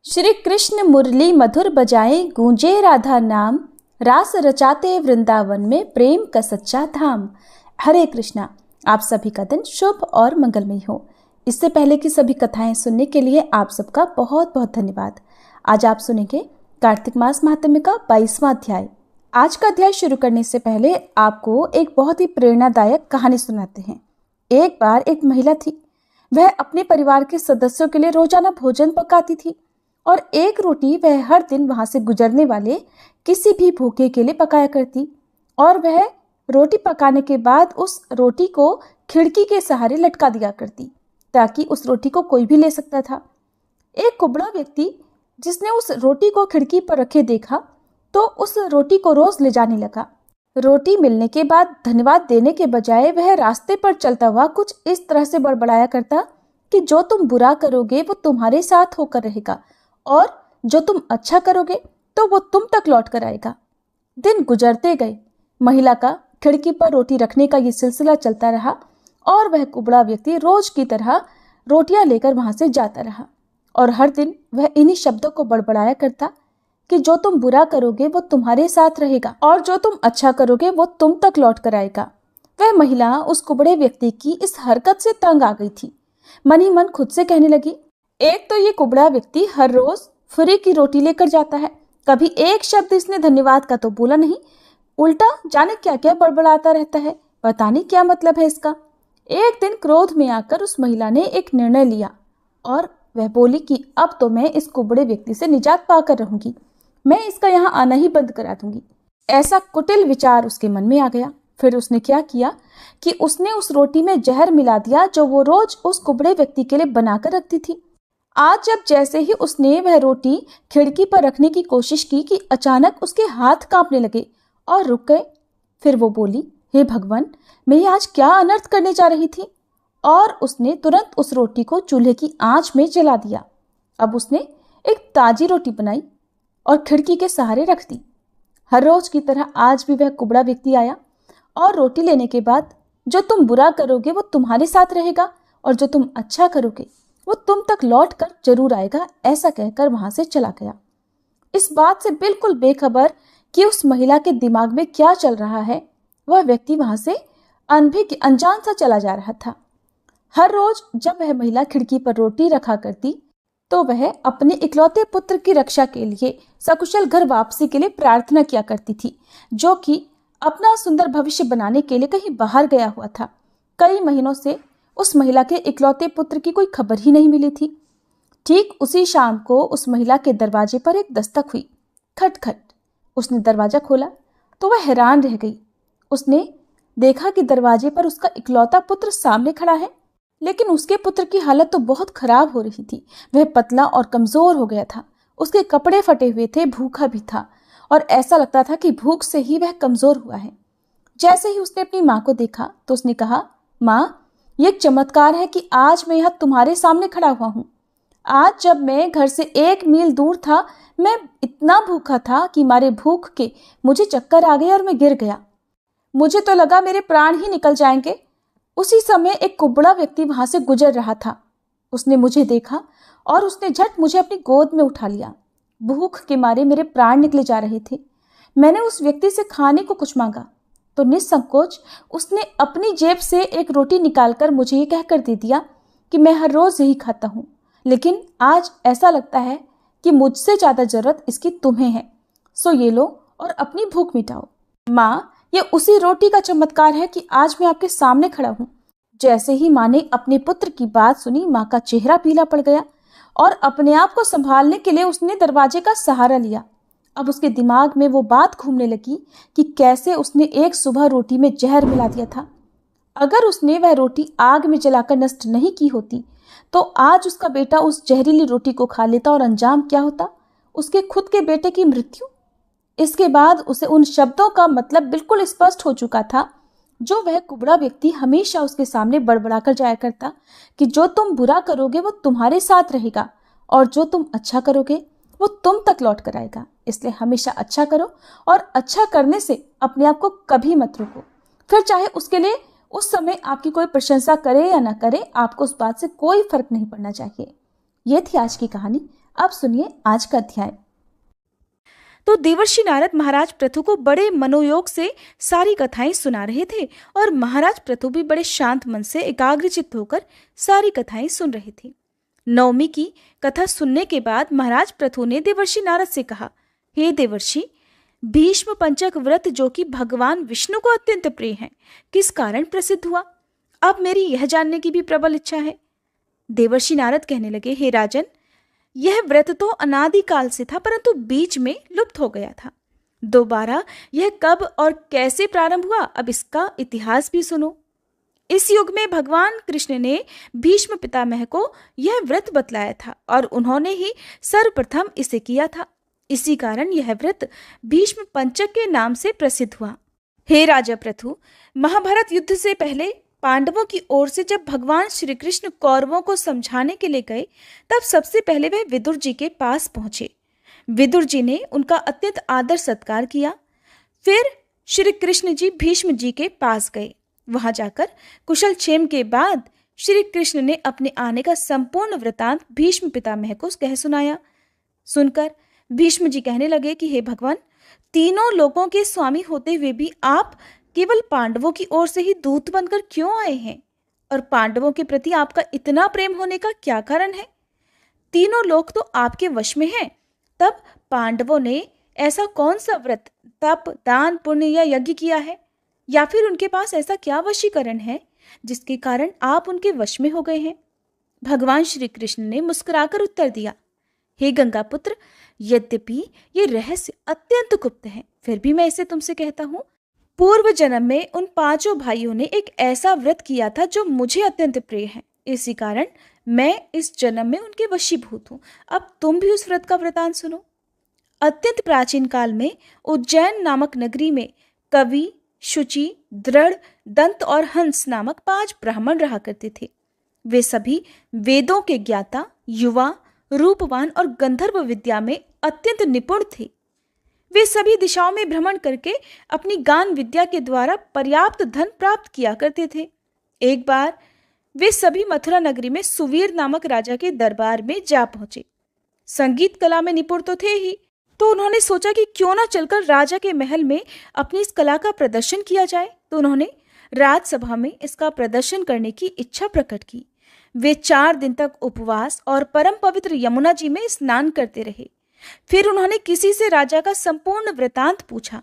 श्री कृष्ण मुरली मधुर बजाए, गूंजे राधा नाम, रास रचाते वृंदावन में, प्रेम का सच्चा धाम। हरे कृष्णा। आप सभी का दिन शुभ और मंगलमय हो। इससे पहले की सभी कथाएं सुनने के लिए आप सबका बहुत बहुत धन्यवाद। आज आप सुनेंगे कार्तिक मास महात्म्य का 22वां अध्याय। आज का अध्याय शुरू करने से पहले आपको एक बहुत ही प्रेरणादायक कहानी सुनाते हैं। एक बार एक महिला थी। वह अपने परिवार के सदस्यों के लिए रोजाना भोजन पकाती थी और एक रोटी वह हर दिन वहां से गुजरने वाले किसी भी भूखे के लिए पकाया करती और वह रोटी पकाने के बाद उस रोटी को खिड़की के सहारे लटका दिया करती ताकि उस रोटी को कोई भी ले सकता था। एक कुबड़ा व्यक्ति जिसने उस रोटी को खिड़की पर रखे देखा तो उस रोटी को रोज ले जाने लगा। रोटी मिलने के बाद धन्यवाद देने के बजाय वह रास्ते पर चलता हुआ कुछ इस तरह से बड़बड़ाया करता कि जो तुम बुरा करोगे वो तुम्हारे साथ होकर रहेगा और जो तुम अच्छा करोगे तो वो तुम तक लौट कर आएगा। दिन गुजरते गए। महिला का खिड़की पर रोटी रखने का ये सिलसिला चलता रहा और वह कुबड़ा व्यक्ति रोज की तरह रोटियां लेकर वहां से जाता रहा और हर दिन वह इन्हीं शब्दों को बड़बड़ाया करता कि जो तुम बुरा करोगे वो तुम्हारे साथ रहेगा और जो तुम अच्छा करोगे वो तुम तक लौट कर आएगा। वह महिला उस कुबड़े व्यक्ति की इस हरकत से तंग आ गई थी। मन ही मन खुद से कहने लगी, एक तो ये कुबड़ा व्यक्ति हर रोज फ्री की रोटी लेकर जाता है, कभी एक शब्द इसने धन्यवाद का तो बोला नहीं, उल्टा जाने क्या क्या बड़बड़ाता रहता है, पता नहीं क्या मतलब है इसका। एक दिन क्रोध में आकर उस महिला ने एक निर्णय लिया और वह बोली कि अब तो मैं इस कुबड़े व्यक्ति से निजात पाकर रहूंगी, मैं इसका यहाँ आना ही बंद करा दूंगी। ऐसा कुटिल विचार उसके मन में आ गया। फिर उसने क्या किया कि उसने उस रोटी में जहर मिला दिया जो वो रोज उस कुबड़े व्यक्ति के लिए बनाकर रखती थी। आज जब जैसे ही उसने वह रोटी खिड़की पर रखने की कोशिश की कि अचानक उसके हाथ कांपने लगे और रुक गए। फिर वो बोली, हे भगवान, मैं ये आज क्या अनर्थ करने जा रही थी। और उसने तुरंत उस रोटी को चूल्हे की आंच में जला दिया। अब उसने एक ताजी रोटी बनाई और खिड़की के सहारे रख दी। हर रोज की तरह आज भी वह कुबड़ा व्यक्ति आया और रोटी लेने के बाद, जो तुम बुरा करोगे वो तुम्हारे साथ रहेगा और जो तुम अच्छा करोगे वो तुम तक लौट कर जरूर आएगा, ऐसा कहकर वहां से चला गया। इस बात से बिल्कुल बेखबर कि उस महिला के दिमाग में क्या चल रहा है, वह व्यक्ति वहां से अनजान सा चला जा रहा था। हर रोज जब वह महिला खिड़की पर रोटी रखा करती तो वह अपने इकलौते पुत्र की रक्षा के लिए सकुशल घर वापसी के लिए प्रार्थना किया करती थी, जो कि अपना सुंदर भविष्य बनाने के लिए कहीं बाहर गया हुआ था। कई महीनों से उस महिला के इकलौते पुत्र की कोई खबर ही नहीं मिली थी। ठीक उसी शाम को उस महिला के दरवाजे पर एक दस्तक हुई। खटखट। उसने दरवाजा खोला तो वह हैरान रह गई। उसने देखा कि दरवाजे पर उसका इकलौता पुत्र सामने खड़ा है, लेकिन उसके पुत्र की हालत तो बहुत खराब हो रही थी। वह पतला और कमजोर हो गया था, उसके कपड़े फटे हुए थे, भूखा भी था और ऐसा लगता था कि भूख से ही वह कमजोर हुआ है। जैसे ही उसने अपनी माँ को देखा तो उसने कहा, माँ, ये चमत्कार है कि आज मैं यहाँ तुम्हारे सामने खड़ा हुआ हूँ। आज जब मैं घर से 1 मील दूर था, मैं इतना भूखा था कि मारे भूख के मुझे चक्कर आ गए और मैं गिर गया। मुझे तो लगा मेरे प्राण ही निकल जाएंगे। उसी समय एक कुबड़ा व्यक्ति वहां से गुजर रहा था। उसने मुझे देखा और उसने झट मुझे अपनी गोद में उठा लिया। भूख के मारे मेरे प्राण निकले जा रहे थे। मैंने उस व्यक्ति से खाने को कुछ मांगा तो निसंकोच उसने अपनी जेब से एक रोटी निकालकर मुझे ये कहकर दे दिया कि मैं हर रोज यही खाता हूँ, लेकिन आज ऐसा लगता है कि मुझसे ज्यादा जरूरत इसकी तुम्हें है, सो ये लो और अपनी भूख मिटाओ। माँ, ये उसी रोटी का चमत्कार है कि आज मैं आपके सामने खड़ा हूँ। जैसे ही माँ ने अपने पुत्र की बात सुनी, माँ का चेहरा पीला पड़ गया और अपने आप को संभालने के लिए उसने दरवाजे का सहारा लिया। अब उसके दिमाग में वो बात घूमने लगी कि कैसे उसने एक सुबह रोटी में जहर मिला दिया था। अगर उसने वह रोटी आग में जलाकर नष्ट नहीं की होती तो आज उसका बेटा उस जहरीली रोटी को खा लेता और अंजाम क्या होता? उसके खुद के बेटे की मृत्यु। इसके बाद उसे उन शब्दों का मतलब बिल्कुल स्पष्ट हो चुका था जो वह कुबड़ा व्यक्ति हमेशा उसके सामने बड़बड़ा कर जाया करता कि जो तुम बुरा करोगे वो तुम्हारे साथ रहेगा और जो तुम अच्छा करोगे वो तुम तक लौट कर आएगा। इसलिए हमेशा अच्छा करो और अच्छा करने से अपने आप को कभी मत रोको। फिर चाहे उसके लिए उस समय आपकी कोई प्रशंसा करे या ना करे, आपको उस बात से कोई फर्क नहीं पड़ना चाहिए। ये थी आज की कहानी। अब सुनिए आज का अध्याय। तो देवर्षि नारद महाराज पृथु को बड़े मनोयोग से सारी कथाएं सुना रहे थे और महाराज पृथु भी बड़े शांत मन से एकाग्रचित्त होकर सारी कथाएं सुन रहे थे। नवमी की कथा सुनने के बाद महाराज पृथु ने देवर्षि नारद से कहा, हे देवर्षि, भीष्म पंचक व्रत जो कि भगवान विष्णु को अत्यंत प्रिय है, किस कारण प्रसिद्ध हुआ? अब मेरी यह जानने की भी प्रबल इच्छा है। देवर्षि नारद कहने लगे, हे राजन, यह व्रत तो अनादिकाल से था, परंतु बीच में लुप्त हो गया था। दोबारा यह कब और कैसे प्रारंभ हुआ, अब इसका इतिहास भी सुनो। इस युग में भगवान कृष्ण ने भीष्म पितामह को यह व्रत बतलाया था और उन्होंने ही सर्वप्रथम इसे किया था। इसी कारण यह व्रत भीष्म पंचक के नाम से प्रसिद्ध हुआ। हे राजा पृथु, महाभारत युद्ध से पहले पांडवों की ओर से जब भगवान श्री कृष्ण कौरवों को समझाने के लिए गए, तब सबसे पहले वह विदुर जी के पास पहुंचे। विदुर जी ने उनका अत्यंत आदर सत्कार किया। फिर श्री कृष्ण जी भीष्म जी के पास गए। वहां जाकर कुशल क्षेम के बाद श्री कृष्ण ने अपने आने का संपूर्ण वृतांत भीष्म पितामह को कह सुनाया। सुनकर भीष्म जी कहने लगे कि हे भगवान, तीनों लोगों के स्वामी होते हुए भी आप केवल पांडवों की ओर से ही दूत बनकर क्यों आए हैं? और पांडवों के प्रति आपका इतना प्रेम होने का क्या कारण है? तीनों लोग तो आपके वश में हैं। तब पांडवों ने ऐसा कौन सा व्रत, तप, दान, पुण्य या यज्ञ किया है? या फिर उनके पास ऐसा क्या वशीकरण है जिसके कारण आप उनके वश में हो गए हैं? भगवान श्री कृष्ण ने मुस्कुराकर उत्तर दिया, हे गंगा पुत्र, यद्यपि ये रहस्य अत्यंत गुप्त है, फिर भी मैं इसे तुमसे कहता हूँ। पूर्व जन्म में उन पांचों भाइयों ने एक ऐसा व्रत किया था जो मुझे अत्यंत प्रिय है। इसी कारण मैं इस जन्म में उनके वशीभूत हूँ। अब तुम भी उस व्रत का वृतांत सुनो। अत्यंत प्राचीन काल में उज्जैन नामक नगरी में कवि, शुचि, दृढ़, दंत और हंस नामक 5 ब्राह्मण रहा करते थे। वे सभी वेदों के ज्ञाता, युवा, रूपवान और गंधर्व विद्या में अत्यंत निपुण थे। वे सभी दिशाओं में भ्रमण करके अपनी गान विद्या के द्वारा पर्याप्त धन प्राप्त किया करते थे। एक बार वे सभी मथुरा नगरी में सुवीर नामक राजा के दरबार में जा पहुंचे। संगीत कला में निपुण तो थे ही, तो उन्होंने सोचा कि क्यों ना चलकर राजा के महल में अपनी इस कला का प्रदर्शन किया जाए। तो उन्होंने राजसभा में इसका प्रदर्शन करने की इच्छा प्रकट की। वे 4 दिन तक उपवास और परम पवित्र यमुना जी में स्नान करते रहे। फिर उन्होंने किसी से राजा का संपूर्ण वृतांत पूछा।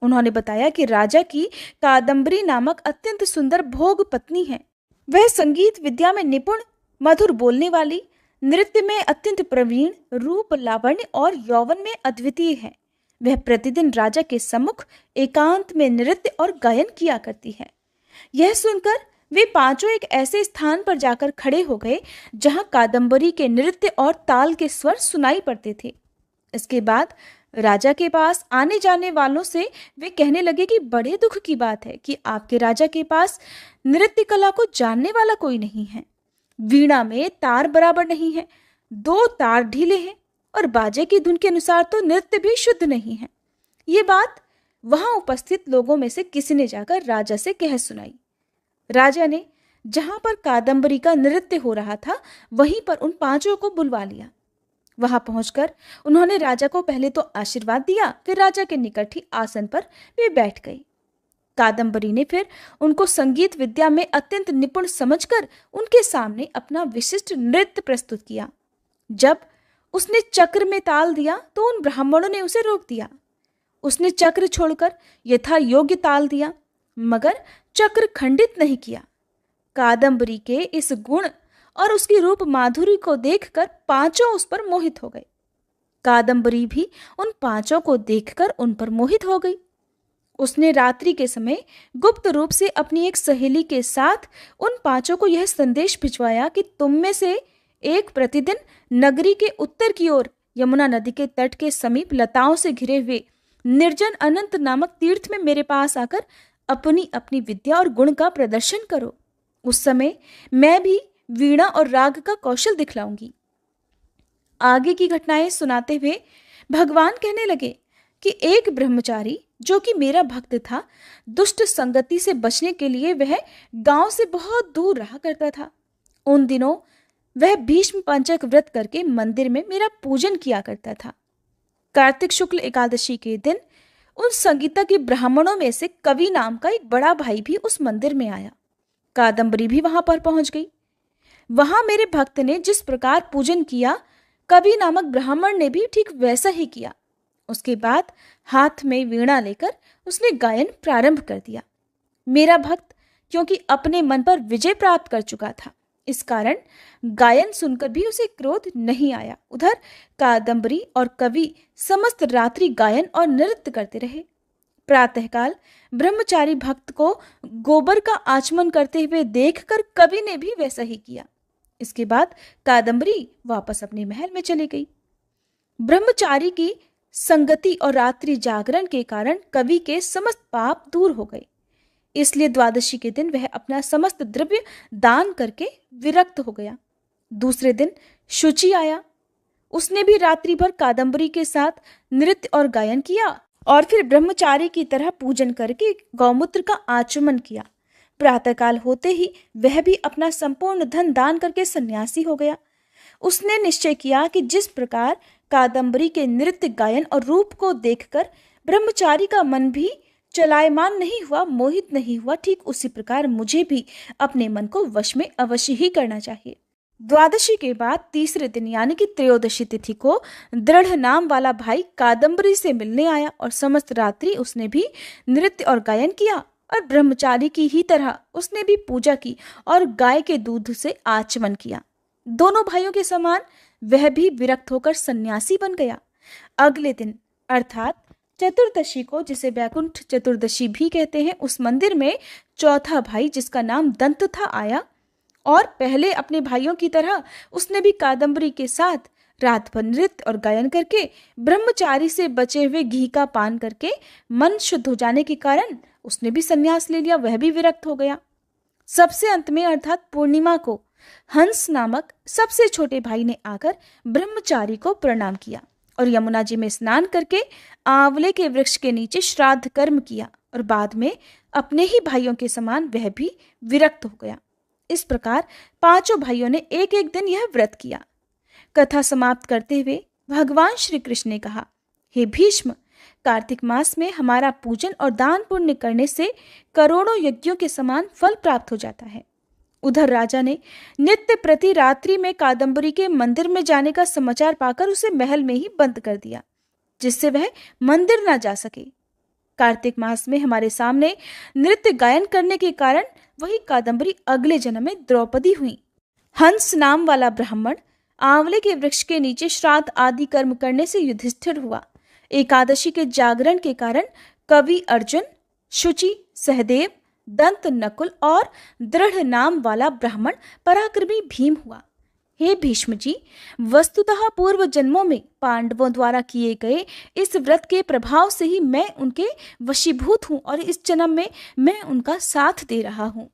उन्होंने बताया कि राजा की कादम्बरी नामक अत्यंत सुंदर भोग पत्नी है। वह संगीत विद्या में निपुण, मधुर बोलने वाली, नृत्य में अत्यंत प्रवीण, रूप, लावण्य और यौवन में अद्वितीय है। वह प्रतिदिन राजा के सम्मुख एकांत में नृत्य और गायन किया करती है। यह सुनकर वे पांचों एक ऐसे स्थान पर जाकर खड़े हो गए जहां कादम्बरी के नृत्य और ताल के स्वर सुनाई पड़ते थे। इसके बाद राजा के पास आने जाने वालों से वे कहने लगे कि बड़े दुख की बात है कि आपके राजा के पास नृत्य कला को जानने वाला कोई नहीं है। वीणा में तार बराबर नहीं है, 2 तार ढीले हैं और बाजे की धुन के अनुसार तो नृत्य भी शुद्ध नहीं है। ये बात वहां उपस्थित लोगों में से किसी ने जाकर राजा से कह सुनाई। राजा ने जहां पर कादम्बरी का नृत्य हो रहा था, वहीं पर उन पांचों को बुलवा लिया। वहां पहुंचकर उन्होंने राजा को पहले तो आशीर्वाद दिया, फिर राजा के निकट ही आसन पर वे बैठ गए। कादम्बरी ने फिर उनको संगीत विद्या में अत्यंत निपुण समझकर उनके सामने अपना विशिष्ट नृत्य प्रस्तुत किया। जब उसने चक्र में ताल दिया तो उन ब्राह्मणों ने उसे रोक दिया। उसने चक्र छोड़कर यथा योग्य ताल दिया, मगर चक्र खंडित नहीं किया। कादम्बरी के इस गुण और उसकी रूप माधुरी को देखकर पांचों उस पर मोहित हो गए। कादम्बरी भी उन पांचों को देखकर उन पर मोहित हो गई। उसने रात्रि के समय गुप्त रूप से अपनी एक सहेली के साथ उन पांचों को यह संदेश भिजवाया कि तुम में से एक प्रतिदिन नगरी के उत्तर की ओर यमुना नदी के तट के समीप लताओं से घिरे हुए निर्जन अनंत नामक तीर्थ में मेरे पास आकर अपनी अपनी विद्या और गुण का प्रदर्शन करो। उस समय मैं भी वीणा और राग का कौशल दिखलाऊंगी। आगे की घटनाएं सुनाते हुए भगवान कहने लगे कि एक ब्रह्मचारी जो कि मेरा भक्त था, दुष्ट संगति से बचने के लिए वह गांव से बहुत दूर रहा करता था। उन दिनों वह भीष्म पंचक व्रत करके मंदिर में मेरा पूजन किया करता था। कार्तिक शुक्ल एकादशी के दिन उन संगीता के ब्राह्मणों में से कवि नाम का एक बड़ा भाई भी उस मंदिर में आया। कादंबरी भी वहां पर पहुंच गई। वहां मेरे भक्त ने जिस प्रकार पूजन किया, कवि नामक ब्राह्मण ने भी ठीक वैसा ही किया। उसके बाद हाथ में वीणा लेकर उसने गायन प्रारंभ कर दिया। मेरा भक्त क्योंकि अपने मन पर विजय प्राप्त कर चुका था, इस कारण गायन सुनकर भी उसे क्रोध नहीं आया। उधर कादंबरी और कवि समस्त रात्रि गायन और नृत्य करते रहे। प्रातःकाल ब्रह्मचारी भक्त को गोबर का आचमन करते हुए देखकर कवि ने भी वैसा ही किया। इसके बाद कादंबरी वापस अपने महल में चली गई। ब्रह्मचारी की संगति और रात्रि जागरण के कारण कवि के समस्त पाप दूर हो गए। इसलिए द्वादशी के दिन वह अपना समस्त द्रव्य दान करके विरक्त हो गया। दूसरे दिन शुचि आया। उसने भी रात्रि भर कादंबरी के साथ नृत्य और गायन किया और फिर ब्रह्मचारी की तरह पूजन करके गौमूत्र का आचमन किया। प्रातःकाल होते ही वह भी अपना संपूर्ण धन दान करके सन्यासी हो गया। उसने निश्चय किया कि जिस प्रकार कादंबरी के नृत्य गायन और रूप को देखकर ब्रह्मचारी का मन भी चलायमान नहीं हुआ, मोहित नहीं हुआ, ठीक उसी प्रकार मुझे भी अपने मन को वश में अवश्य ही करना चाहिए। द्वादशी के बाद तीसरे दिन यानी कि त्रयोदशी तिथि को दृढ़ नाम वाला भाई कादंबरी से मिलने आया और समस्त रात्रि उसने भी नृत्य और गायन किया और ब्रह्मचारी की ही तरह उसने भी पूजा की और गाय के दूध से आचमन किया। दोनों भाइयों के समान वह भी विरक्त होकर सन्यासी बन गया। अगले दिन अर्थात चतुर्दशी को, जिसे वैकुंठ चतुर्दशी भी कहते हैं, उस मंदिर में चौथा भाई जिसका नाम दंत था आया और पहले अपने भाइयों की तरह उसने भी कादंबरी के साथ रात भर नृत्य और गायन करके ब्रह्मचारी से बचे हुए घी का पान करके मन शुद्ध हो जाने के कारण उसने भी संन्यास ले लिया। वह भी विरक्त हो गया। सबसे अंत में अर्थात पूर्णिमा को हंस नामक सबसे छोटे भाई ने आकर ब्रह्मचारी को प्रणाम किया और यमुना जी में स्नान करके आंवले के वृक्ष के नीचे श्राद्ध कर्म किया और बाद में अपने ही भाइयों के समान वह भी विरक्त हो गया। इस प्रकार पांचों भाइयों ने एक एक दिन यह व्रत किया। कथा समाप्त करते हुए भगवान श्री कृष्ण ने कहा, हे भीष्म, कार्तिक मास में हमारा पूजन और दान पुण्य करने से करोड़ों यज्ञों के समान फल प्राप्त हो जाता है। उधर राजा ने नित्य प्रति रात्रि में कादंबरी के मंदिर में जाने का समाचार पाकर उसे महल में ही बंद कर दिया, जिससे वह मंदिर ना जा सके। कार्तिक मास में हमारे सामने नृत्य गायन करने के कारण वही कादंबरी अगले जन्म में द्रौपदी हुई। हंस नाम वाला ब्राह्मण आंवले के वृक्ष के नीचे श्राद्ध आदि कर्म करने से युधिष्ठिर हुआ। एकादशी के जागरण के कारण कवि अर्जुन, शुचि, सहदेव, दंत नकुल और दृढ़ नाम वाला ब्राह्मण पराक्रमी भीम हुआ। हे भीष्म जी, वस्तुतः पूर्व जन्मों में पांडवों द्वारा किए गए इस व्रत के प्रभाव से ही मैं उनके वशीभूत हूं और इस जन्म में मैं उनका साथ दे रहा हूं।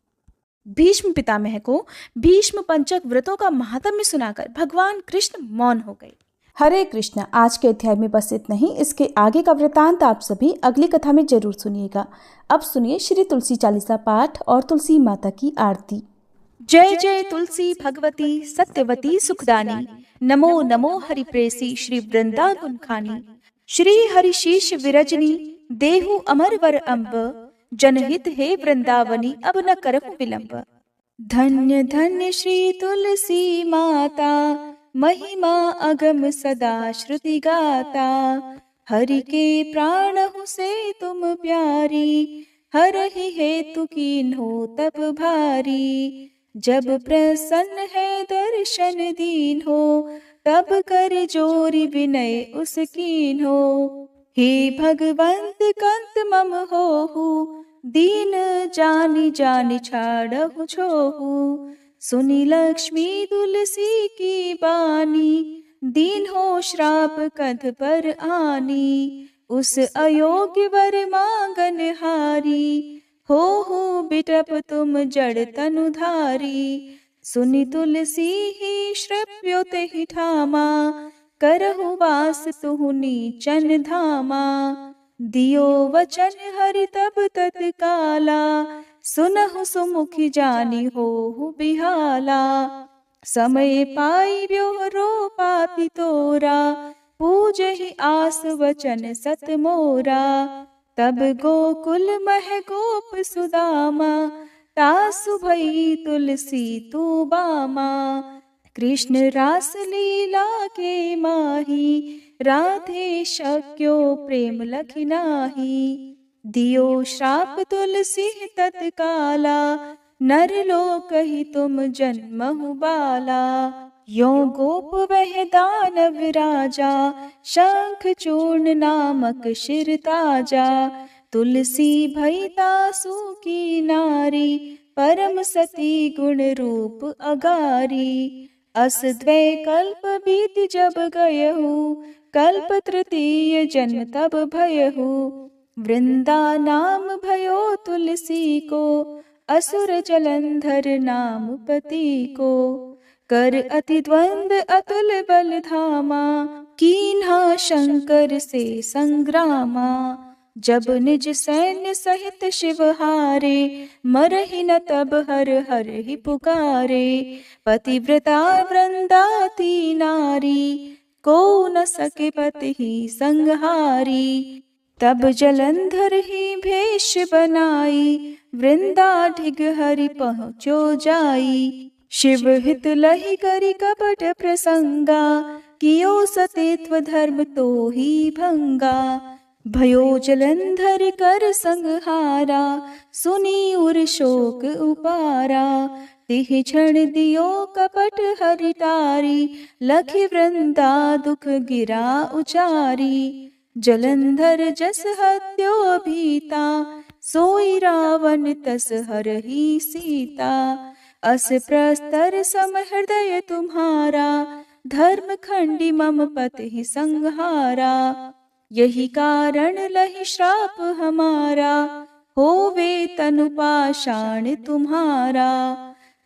भीष्म पितामह को भीष्म पंचक व्रतों का महात्म्य सुनाकर भगवान कृष्ण मौन हो गए। हरे कृष्ण। आज के अध्याय में बस इतना ही। इसके आगे का वृतांत आप सभी अगली कथा में जरूर सुनिएगा। अब सुनिए श्री तुलसी चालीसा पाठ और तुलसी माता की आरती। जय जय तुलसी भगवती सत्यवती सुखदानी, नमो नमो हरिप्रेसी श्री वृंदावन खानी। श्री हरिशीष विरजनी देहु अमर वर अम्ब, जनहित हे वृंदावनी अब न करहु विलंब। धन्य धन्य श्री तुलसी माता, महिमा अगम सदा श्रुति गाता। हरि के प्राणहु से तुम प्यारी, हरहि हेतु कीन्हो तप भारी। जब प्रसन्न है दर्शन दीन हो, तब कर जोरी विनय उस कीन्हो। हे भगवंत कंत मम होहु, दीन जानि जानि छाड़हु छोहु। सुनी लक्ष्मी तुलसी की बानी, दीन हो श्राप कंठ पर आनी। उस अयोग्य वर मांगन हारी, हो बिटप तुम जड़ तनुधारी। सुनी तुलसी ही श्रव्योत ही ठामा, करहु वास तुहु नीचन धामा। दियो वचन हरि तब तत्काला, सुनहु सुमुखी जानी होहु बिहाला। समय पाई ब्योरो पापी तोरा, पूज ही आस वचन सत मोरा। तब गोकुल मह गोप सुदामा, तासु भई तुलसी तू बामा। कृष्ण रास लीला के माही, राधे शक्यो प्रेम लखि नाही। दियो श्राप तुलसी तत्काला, नर लोक ही तुम जन्महु बाला। यो गोप वह दानव राजा, शंख चूर्ण नामक शिर ताजा। तुलसी भई तासु की नारी, परम सती गुण रूप अगारी। अस द्वै कल्प बीत जब गयहु, कल्प तृतीय जन्म तब भयहु। वृंदा नाम भयो तुलसी को, असुर जलंधर नाम पति को। कर अति द्वंद अतुल बल धामा, कीन्हा शंकर से संग्रामा। जब निज सैन्य सहित शिव हारे, मरहि न तब हर हर ही पुकारे। पतिव्रता वृंदाती नारी, को न सके पति ही संहारी। तब जलंधर ही भेष बनाई, वृंदा ढिग हरि पहुँचो जाई। शिव हित लहि करि कपट प्रसंगा, कियो सतीत्व धर्म तो ही भंगा। भयो जलंधर कर संहारा, सुनी उर शोक उपारा। तिह क्षण दियो कपट हरि टारी, लखि वृंदा दुख गिरा उचारी। जलंधर जस हत्यो भीता, सोई रावण तस हरहि सीता। अस प्रस्तर सम हृदय तुम्हारा, धर्म खंडी मम पति संहारा। यही कारण लहि श्राप हमारा, होवे तनु पाषाण तुम्हारा।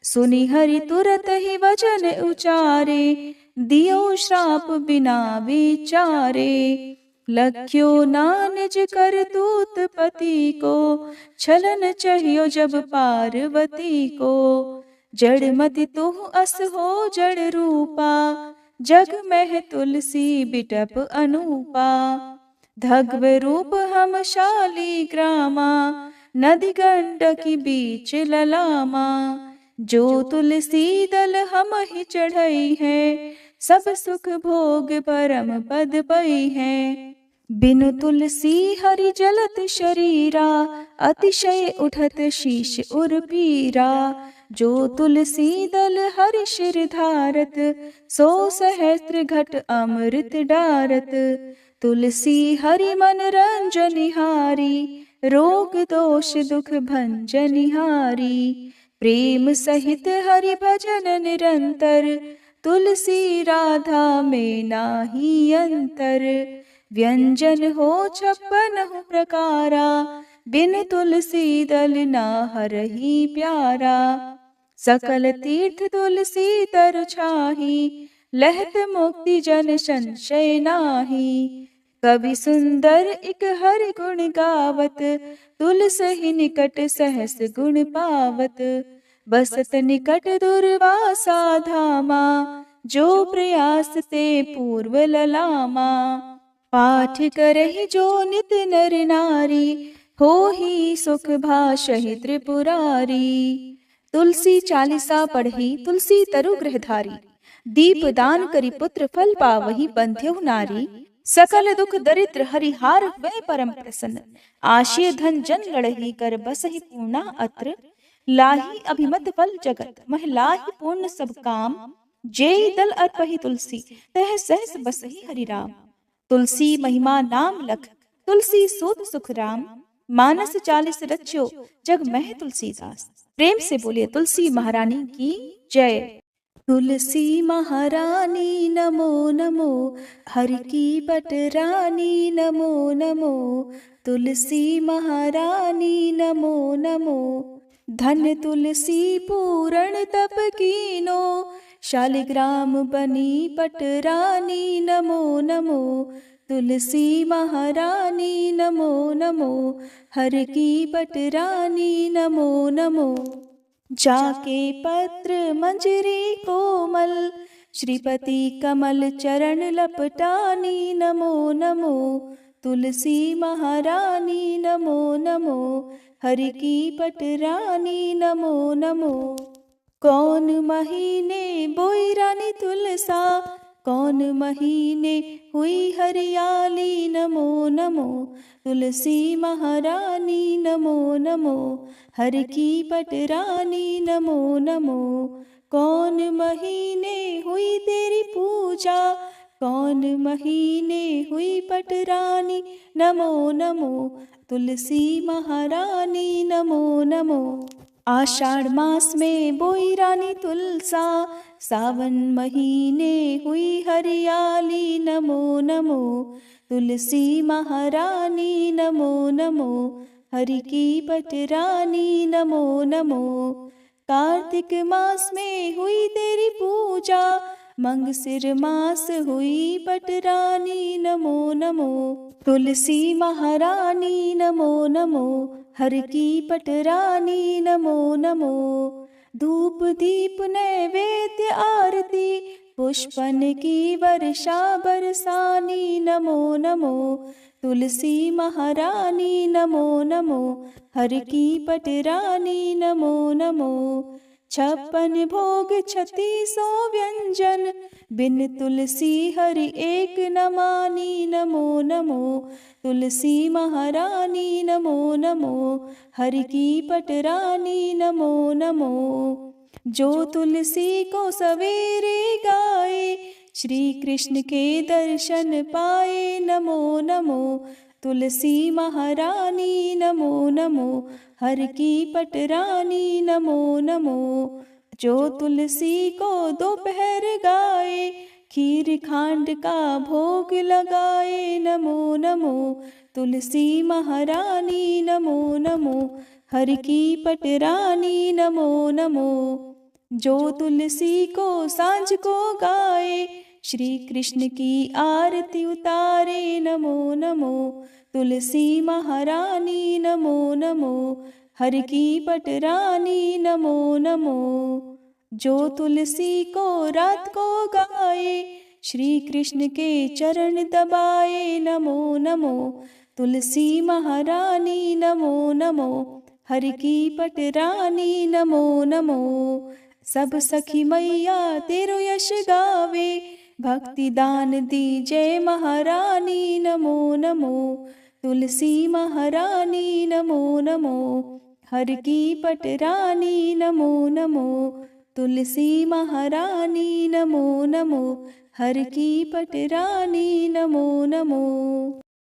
सुनि हरि तुरत ही वचन उचारे, दियो श्राप बिना विचारे। लख्यो ना निज करतूत पति को, छलन चाहियो जब पार्वती को। जड़ मति तुह अस हो जड़ रूपा, जग में तुलसी बिटप अनूपा। धग्व रूप हम शाली ग्रामा, नदी गंडकी बीच ललामा। जो तुलसी दल हम ही चढ़ई है, सब सुख भोग परम पद पई है। बिनु तुलसी हरि जलत शरीरा, अतिशय उठत शीश उर पीरा। जो तुलसी दल हरि शिर धारत, सो सहस्त्र घट अमृत डारत। तुलसी हरि मन रंजनिहारी, रोग दोष दुख भंजनिहारी। प्रेम सहित हरि भजन निरंतर, तुलसी राधा में नाही अंतर। व्यंजन हो 56 प्रकारा, बिन तुलसी दल ना हरहि प्यारा। सकल तीर्थ तुलसी तरु छाही, लहत मुक्ति जन संशय नाही। कवि सुंदर एक हरि गुण गावत, तुलसी निकट सहस गुण पावत। बसत निकट दुर्वासा धामा, जो प्रयास ते पूर्व ललामा। पाठ करहि जो नित नर नारी, हो ही सुख भाषहि त्रिपुरारी। तुलसी चालीसा पढ़ी तुलसी तरु गृहधारी, दीप दान करी पुत्र फल पावहि बंध्यु नारी। सकल दुख दरिद्र हरिहार वै परम प्रसन्न, आशय धन जन लड़ही कर बसहि पूर्णा अत्र। लाही अभिमत फल जगत मह लाही पूर्ण सब काम, जेहि दल अर्पहि तुलसी तह सहस बसहि हरि राम। तुलसी महिमा नाम लख, तुलसी सूत सुख राम। मानस 40 रच्यो जग मह तुलसीदास। प्रेम से बोलिए तुलसी महारानी की जय। तुलसी महारानी नमो नमो, हरि की बटरानी नमो नमो। तुलसी महारानी नमो नमो, धन तुलसी पूरण तप कीनो। शालिग्राम बनी पटरानी नमो नमो। तुलसी महारानी नमो नमो, हर की बटरानी नमो नमो। जाके पत्र मंजरी कोमल, श्रीपति कमल चरण लपटानी, नमो नमो तुलसी महारानी, नमो नमो हरि की पटरानी, नमो नमो। कौन महीने बोई रानी तुलसा, कौन महीने हुई हरियाली, नमो नमो तुलसी महारानी, नमो नमो हरि की पटरानी, नमो नमो। कौन महीने हुई तेरी पूजा, कौन महीने हुई पटरानी, नमो नमो तुलसी महारानी, नमो नमो। आषाढ़ मास में बोई रानी तुलसा, सावन महीने हुई हरियाली, नमो नमो तुलसी महारानी, नमो नमो हरि की पटरानी, नमो नमो। कार्तिक मास में हुई तेरी पूजा, मंगसिर मास हुई पटरानी, नमो नमो तुलसी महारानी, नमो नमो हरि की पटरानी, नमो नमो। धूप दीप नैवेद्य आरती, पुष्पन की वर्षा बरसानी, नमो नमो तुलसी महारानी, नमो नमो हरि की पटरानी, नमो नमो। 56 भोग 36 व्यंजन, बिन तुलसी हरि एक न मानी, नमो नमो तुलसी महारानी, नमो नमो हरि की पटरानी, नमो नमो। जो तुलसी को सवेरे गाए, श्री कृष्ण के दर्शन पाए, नमो नमो तुलसी महारानी, नमो नमो हरि की पटरानी, नमो नमो। जो तुलसी को दोपहर गाए, खीर खांड का भोग लगाए, नमो नमो तुलसी महारानी, नमो नमो हरि की पटरानी, नमो नमो। जो तुलसी को सांझ को गाए, श्री कृष्ण की आरती उतारे, नमो नमो तुलसी महारानी, नमो नमो हरि की पटरानी, नमो नमो। जो तुलसी को रात को गाए, श्री कृष्ण के चरण दबाए, नमो नमो तुलसी महारानी, नमो नमो हरि की पटरानी, नमो नमो। सब सखी मैया तेरो यश गावे, भक्ति दान दी जय महारानी, नमो नमो तुलसी महारानी, नमो नमो हरि की पटरानी, नमो नमो तुलसी महारानी, नमो नमो हरि की पटरानी, नमो नमो।